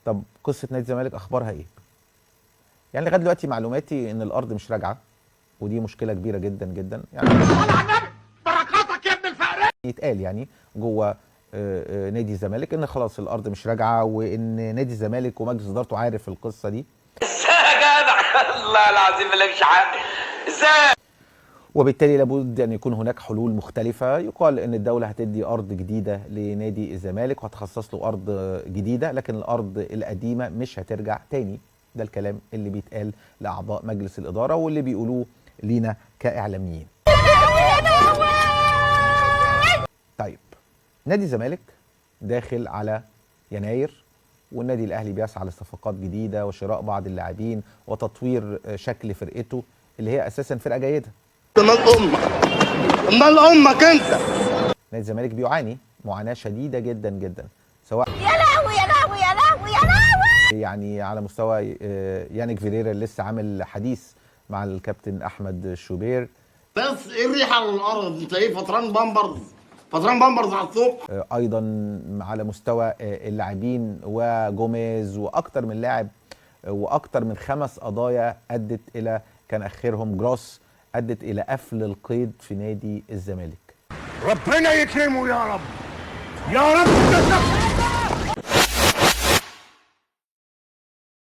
طب قصه نادي الزمالك اخبارها ايه؟ يعني لغايه دلوقتي معلوماتي ان الارض مش راجعه، ودي مشكله كبيره جدا جدا يعني. بركاتك يا ابن الفقرين. يتقال يعني جوه نادي الزمالك ان خلاص الارض مش راجعه، وان نادي الزمالك ومجلس ادارته عارف القصه دي. ازاي يا جدع؟ الله العظيم اللي مش عارف ازاي. وبالتالي لابد ان يكون هناك حلول مختلفه. يقال ان الدوله هتدي ارض جديده لنادي الزمالك وهتخصص له ارض جديده، لكن الارض القديمه مش هترجع تاني. ده الكلام اللي بيتقال لاعضاء مجلس الاداره واللي بيقولوه لينا كاعلاميين. طيب نادي الزمالك داخل على يناير، والنادي الاهلي بيسعى لصفقات جديده وشراء بعض اللاعبين وتطوير شكل فرقته اللي هي اساسا فرقه جيده. امال امك انت. نادي الزمالك بيعاني معاناه شديده جدا جدا، سواء يا لهوي يا لهوي يا لهوي يا لهوي، يعني على مستوى يانيك فيريرا اللي لسه عامل حديث مع الكابتن احمد شوبير. بس ايه الريحه على الارض؟ انت ايه فطران بامبرز؟ فطران بامبرز على الصبح. ايضا على مستوى اللاعبين وجوميز واكتر من لاعب واكتر من 5 قضايا ادت الى، كان اخرهم جروس، ادت الى قفل القيد في نادي الزمالك. ربنا يكرمه يا رب، يا رب.